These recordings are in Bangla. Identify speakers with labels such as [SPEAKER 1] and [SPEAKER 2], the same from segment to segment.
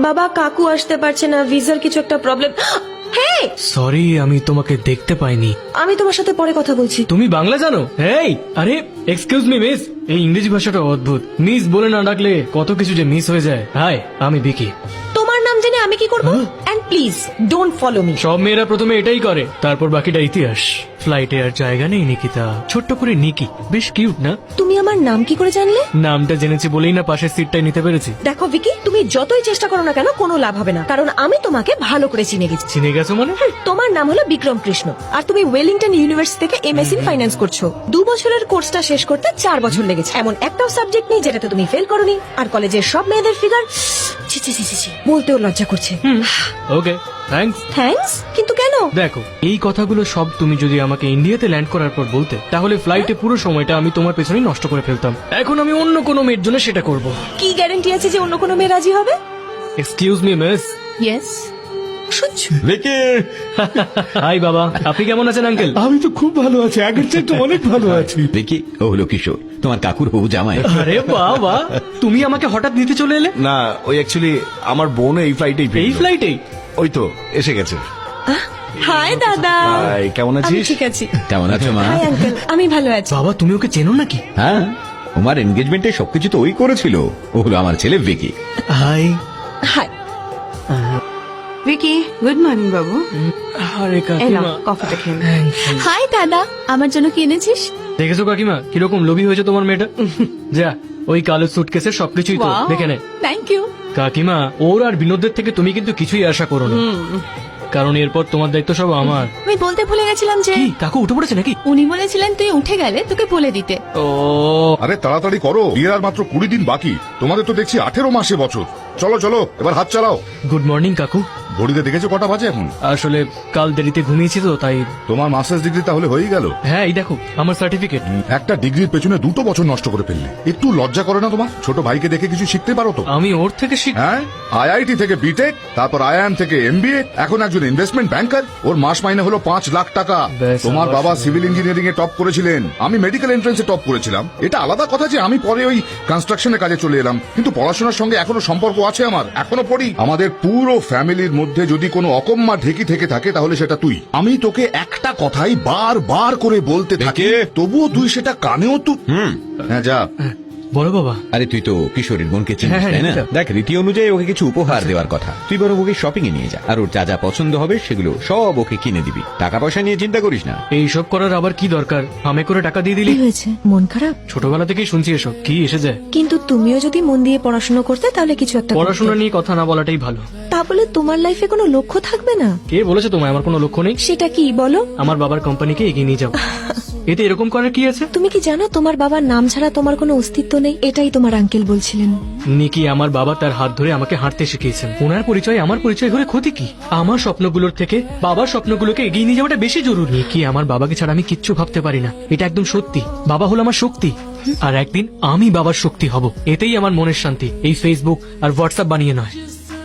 [SPEAKER 1] বাবা কাকু আসতে পারছে না, ভিসার কিছু একটা প্রবলেম। হেই,
[SPEAKER 2] সরি, আমি তোমাকে দেখতে পাইনি।
[SPEAKER 1] আমি তোমার সাথে পরে কথা বলছি।
[SPEAKER 2] তুমি বাংলা জানো? এই, আরে এক্সকিউজ মি মিস, এই ইংরেজি ভাষাটা অদ্ভুত। মিস বলে না ডাকলে কত কিছু যে মিস হয়ে যায়। হাই, আমি বিকি।
[SPEAKER 1] তোমার নাম জেনে আমি কি করব? And please don't follow me.
[SPEAKER 2] সব মেয়েরা প্রথমে এটাই করে, তারপর বাকিটা ইতিহাস। ফ্লাইটে আর জায়গা নেই নিকিতা, ছোট্ট করে নিকি, বেশ কিউট না?
[SPEAKER 1] তুমি আমার নাম কি করে জানলে?
[SPEAKER 2] নামটা জেনেছি বলেই না পাশের সিটটাই নিতে পেরেছি।
[SPEAKER 1] দেখো ভিকি, তুমি যতই চেষ্টা করো না কেন কোনো লাভ হবে না, কারণ আমি তোমাকে ভালো করে চিনে গেছি।
[SPEAKER 2] চিনে গেছো মানে?
[SPEAKER 1] তোমার নাম হলো বিক্রম কৃষ্ণ, আর তুমি ওয়েলিংটন ইউনিভার্সিটি থেকে এমএসসি ইন ফাইন্যান্স করছো। 2 বছরের কোর্সটা শেষ করতে 4 বছর লেগেছে। এমন একটাও সাবজেক্ট নেই যেটাতে তুমি ফেল করোনি। আর কলেজের সব মেয়েদের ফিগার ছি ছি ছি ছি ছি, বলতেও লজ্জা করছে।
[SPEAKER 2] ওকে, থ্যাঙ্কস।
[SPEAKER 1] থ্যাঙ্কস? কিন্তু কেন?
[SPEAKER 2] দেখো, এই কথাগুলো সব তুমি যদি আমাকে ইন্ডিয়াতে ল্যান্ড করার পর বলতে, তাহলে ফ্লাইটে পুরো সময়টা আমি তোমার পেছনেই নষ্ট করে ফেলতাম। এখন আমি অন্য কোনো মেয়ের জন্য সেটা করব।
[SPEAKER 1] কি গ্যারান্টি আছে যে অন্য কোনো মেয়ে রাজি হবে?
[SPEAKER 2] Excuse me miss.
[SPEAKER 1] ইয়েস। সহ্য।
[SPEAKER 3] ভিকি,
[SPEAKER 2] হাই বাবা, আপনি কেমন আছেন আঙ্কেল?
[SPEAKER 4] আমি তো খুব ভালো আছি, আগের চেয়ে তো অনেক ভালো আছি।
[SPEAKER 3] ভিকি ও হলো কিশোর, তোমার কাকুর হবু জামাই।
[SPEAKER 2] আরে বাবা, তুমি আমাকে হঠাৎ নিতে চলে এলে?
[SPEAKER 5] না, ওই অ্যাকচুয়ালি আমার বোন এই ফ্লাইটেই
[SPEAKER 2] এই ফ্লাইটেই?
[SPEAKER 5] ওই তো এসে গেছে।
[SPEAKER 1] হাই দাদা।
[SPEAKER 5] হাই, কেমন
[SPEAKER 1] আমি
[SPEAKER 5] আছিস?
[SPEAKER 1] ঠিক আছি।
[SPEAKER 3] কেমন আছো মা?
[SPEAKER 1] হাই আঙ্কেল, আমি ভালো আছি।
[SPEAKER 2] বাবা, তুমি ওকে চেনো নাকি?
[SPEAKER 3] হ্যাঁ, তোমার এনগেজমেন্টে সবকিছু তো ওই করেছিল। ও হলো আমার ছেলে Vicky.
[SPEAKER 2] Hi.
[SPEAKER 1] Hi.
[SPEAKER 6] Vicky, good morning বাবু।
[SPEAKER 2] আরে
[SPEAKER 6] এই নাও
[SPEAKER 2] কাকিমা।
[SPEAKER 6] কফিটা খেয়ে নাও।
[SPEAKER 2] Thank you.
[SPEAKER 1] হাই দাদা, আমার জন্য কি এনেছিস?
[SPEAKER 2] দেখেছো কাকিমা কিরকম লোভী হয়েছে তোমার মেয়েটা? যা, ওই কালো সুটকেসের সবকিছুই তো, দেখে নে।
[SPEAKER 1] Thank you.
[SPEAKER 2] কাকিমা, ওর আর বিনোদের থেকে তুমি কিন্তু কিছুই আশা করো না, কারণ এরপর তোমার দায়িত্ব সব আমার।
[SPEAKER 7] আমি বলতে ভুলে গেছিলাম যে
[SPEAKER 2] কি কাকু উঠে পড়েছে নাকি?
[SPEAKER 7] উনি বলেছিলেন তুই উঠে গেলে তোকে বলে দিতে।
[SPEAKER 2] ও,
[SPEAKER 8] আরে তাড়াতাড়ি করো, বিয়ের আর মাত্র 20 দিন বাকি। তোমাদের তো দেখছি 18 মাসে বছর। চলো চলো, এবার হাত চালাও।
[SPEAKER 2] গুড মর্নিং কাকু।
[SPEAKER 8] ঘড়িতে দেখেছো কটা বাজে এখন?
[SPEAKER 2] আসলে কাল দেরিতে ঘুমিয়েছি তো তাই।
[SPEAKER 8] তোমার মাস্টার্স ডিগ্রি তাহলে হয়ে গেল?
[SPEAKER 2] হ্যাঁ, এই দেখো আমার সার্টিফিকেট।
[SPEAKER 8] একটা ডিগ্রির পেছনে 2 বছর নষ্ট করে ফেললে, একটু লজ্জা করে না তোমার? ছোট ভাইকে দেখে কিছু শিখতে পারো তো।
[SPEAKER 2] আমি ওর থেকে শিখ।
[SPEAKER 8] হ্যাঁ, আইআইটি থেকে বিটেক, তারপর আইআইএম থেকে এমবিএ, এখন একজন ইনভেস্টমেন্ট ব্যাংকার। ওর মাস মাইনে হলো 5 লাখ টাকা।
[SPEAKER 2] ব্যাস,
[SPEAKER 8] তোমার
[SPEAKER 2] আবার
[SPEAKER 8] বাবা
[SPEAKER 2] শুরু।
[SPEAKER 8] সিভিল ইঞ্জিনিয়ারিং এ টপ করেছিলেন, আমি মেডিকেল এন্ট্রান্সে টপ করেছিলাম। এটা আলাদা কথা যে আমি পরে ওই কনস্ট্রাকশনের কাজে চলে এলাম, কিন্তু পড়াশোনার সঙ্গে এখনো সম্পর্ক আছে আমার, এখনো পড়ি। আমাদের পুরো ফ্যামিলির মধ্যে যদি কোনো অকম্মা ঢেকি থেকে থাকে তাহলে সেটা তুই। আমি তোকে একটা কথাই বার করে বলতে থাকি, তবুও তুই সেটা কানেও হ্যাঁ, যা।
[SPEAKER 2] বলো বাবা।
[SPEAKER 3] আরে তুই তো কিশোরের বোনকে চিনিস,
[SPEAKER 2] হ্যাঁ,
[SPEAKER 3] তাই না?
[SPEAKER 2] নিকিতা।
[SPEAKER 3] দেখ, রীতি অনুযায়ী ওকে কিছু উপহার দেওয়ার কথা। তুই বরং ওকে শপিং এ নিয়ে যা, আর ওর যা যা পছন্দ হবে সেগুলো সব ওকে কিনে দিবি। টাকা পয়সা নিয়ে চিন্তা করিস না।
[SPEAKER 2] এইসব করার আবার কি দরকার? আমি করে টাকা দিয়ে দিলি।
[SPEAKER 1] কি হয়েছে? মন খারাপ?
[SPEAKER 2] ছোটবেলা থেকেই শুনছি এসব, কি এসে যায়।
[SPEAKER 1] কিন্তু তুমিও যদি মন দিয়ে পড়াশোনা করতে তাহলে কিছু একটা করতে।
[SPEAKER 2] পড়াশোনা নিয়ে কথা না বলাটাই ভালো।
[SPEAKER 1] তা বলে তোমার লাইফে কোনো লক্ষ্য থাকবে না?
[SPEAKER 2] কে বলেছে তোমায় আমার কোনো লক্ষ্য নেই?
[SPEAKER 1] সেটা কি বলো?
[SPEAKER 2] আমার বাবার কোম্পানিকে এগিয়ে নিয়ে যাও। এতে এরকম করার কি আছে?
[SPEAKER 1] তুমি কি জানো তোমার বাবার নাম ছাড়া তোমার কোনো অস্তিত্ব নেই? এটাই তোমার আঙ্কেল বলছিলেন।
[SPEAKER 2] নিকি, আমার বাবা তার হাত ধরে আমাকে হাঁটতে শিখিয়েছেন। ওনার পরিচয় আমার পরিচয় হলে ক্ষতি কি? আমার স্বপ্নগুলোর থেকে বাবার স্বপ্নগুলোকে এগিয়ে নিয়ে যাওয়াটা বেশি জরুরি। নিকি, আমার বাবাকে ছাড়া আমি কিচ্ছু ভাবতে পারি না, এটা একদম সত্যি। বাবা হলো আমার শক্তি, আর একদিন আমি বাবার শক্তি হব। এতেই আমার মনের শান্তি, এই ফেসবুক আর হোয়াটসঅ্যাপ বানিয়ে নয়।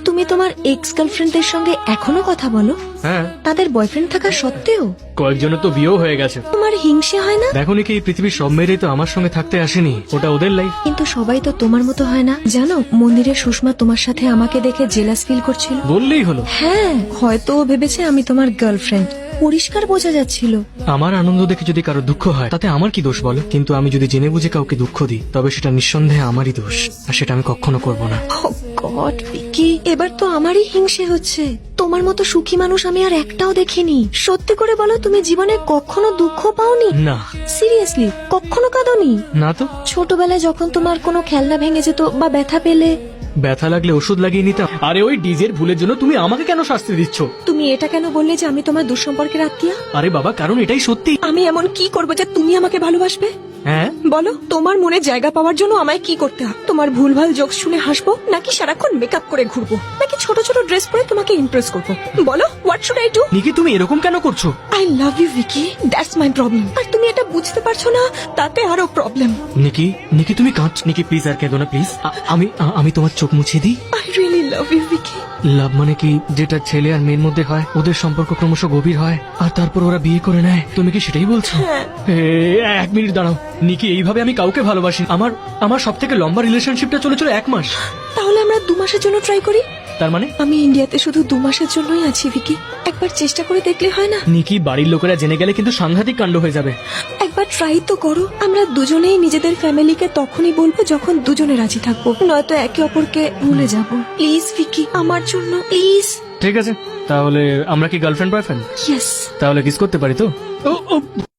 [SPEAKER 1] তুমি তোমার এক্স গার্লফ্রেন্ডদের সঙ্গে এখনো কথা বলো?
[SPEAKER 2] হ্যাঁ,
[SPEAKER 1] তাদের বয়ফ্রেন্ড থাকা সত্ত্বেও
[SPEAKER 2] কয়েকজনের তো বিয়েও হয়ে গেছে।
[SPEAKER 1] তোমার হিংসে হয় না?
[SPEAKER 2] দেখো নিকি, এই পৃথিবীর সব মেয়েরাই তো আমার সঙ্গে থাকতে আসেনি, ওটা ওদের লাইফ।
[SPEAKER 1] কিন্তু সবাই তো তোমার মতো হয় না। জানো, মন্দিরে সুষমা তোমার সাথে আমাকে দেখে জেলাস ফিল করছিল।
[SPEAKER 2] বললেই হলো।
[SPEAKER 1] হ্যাঁ, হয়তো ও ভেবেছে আমি তোমার গার্লফ্রেন্ড। পরিষ্কার বোঝা যাচ্ছিল।
[SPEAKER 2] আমার আনন্দ দেখে যদি কারো দুঃখ হয় তাতে আমার কি দোষ বলো? কিন্তু আমি যদি জেনে বুঝে কাউকে দুঃখ দিই তবে সেটা নিঃসন্দেহে আমারই দোষ, আর সেটা আমি কখনো করব না।
[SPEAKER 1] গড ভিকি, এবার তো আমারই হিংসে হচ্ছে। তোমার মতো সুখী মানুষ আমি আর একটাও দেখিনি। সত্যি করে বলো, তুমি জীবনে কখনো দুঃখ পাওনি?
[SPEAKER 2] না।
[SPEAKER 1] সিরিয়াসলি, কখনো কাঁদোনি?
[SPEAKER 2] না তো।
[SPEAKER 1] ছোটবেলায় যখন তোমার কোনো খেলনা ভেঙে যেত বা ব্যথা পেলে
[SPEAKER 2] ব্যথা লাগলে ওষুধ লাগিয়ে নিতাম। আরে ওই ডিজের ভুলের জন্য তুমি আমাকে কেন শাস্তি দিচ্ছ?
[SPEAKER 1] তুমি এটা কেন বললে যে আমি তোমার দুঃসম্পর্কের আত্মীয়া?
[SPEAKER 2] আরে বাবা, কারণ এটাই সত্যি।
[SPEAKER 1] আমি এমন কি করবো যে তুমি আমাকে ভালোবাসবে?
[SPEAKER 2] হ্যাঁ,
[SPEAKER 1] বলো, তোমার মনে জায়গা পাওয়ার জন্য আমায় কি করতে হবে? তোমার ভুলভাল জোকস শুনে হাসবো, নাকি সারাক্ষণ মেকআপ করে ঘুরবো, নাকি ছোট ছোট ড্রেস পরে তোমাকে ইমপ্রেস করবো? বলো, what should I do?
[SPEAKER 2] Nikki তুমি এরকম কেন করছো?
[SPEAKER 1] I love you Vicky, that's my problem. আর তুমি এটা বুঝতে পারছো না, তাতে আরো প্রবলেম।
[SPEAKER 2] নিকি, নিকি তুমি কাঁদছ। নিকি প্লিজ আর কেঁদো না প্লিজ। আমি তোমার চোখ মুছে দিই।
[SPEAKER 1] I really love you Vicky.
[SPEAKER 2] Love মানে কি? যেটা ছেলে আর মেয়ের মধ্যে হয়, ওদের সম্পর্ক ক্রমশ গভীর হয়, আর তারপর ওরা বিয়ে করে নেয়। তুমি কি সেটাই বলছো?
[SPEAKER 1] হ্যাঁ।
[SPEAKER 2] এক মিনিট দাঁড়াও নিকি, এইভাবে আমি কাউকে ভালোবাসি। আমার সব থেকে লম্বা রিলেশনশিপটা চলে 1 মাস।
[SPEAKER 1] তাহলে আমরা 2 মাসের জন্য ট্রাই করি।
[SPEAKER 2] তার মানে
[SPEAKER 1] আমি ইন্ডিয়াতে শুধু 2 মাসের জন্যই আছি ভিকি, একবার চেষ্টা করে দেখলে হয় না?
[SPEAKER 2] নিকি, বাড়ির লোকেরা জেনে গেলে কিন্তু সাংঘাতিক কাণ্ড হয়ে যাবে।
[SPEAKER 1] একবার ট্রাই তো করো। আমরা দুজনেই নিজেদের ফ্যামিলিকে তখনই বলবো যখন দুজনে রাজি থাকবো, নয়তো একে অপরকে ভুলে যাব। প্লিজ ভিকি, আমার জন্য প্লিজ।
[SPEAKER 2] ঠিক আছে, তাহলে আমরা কি গার্লফ্রেন্ড বয়ফ্রেন্ড?
[SPEAKER 1] ইয়েস।
[SPEAKER 2] তাহলে কিস করতে পারি তো?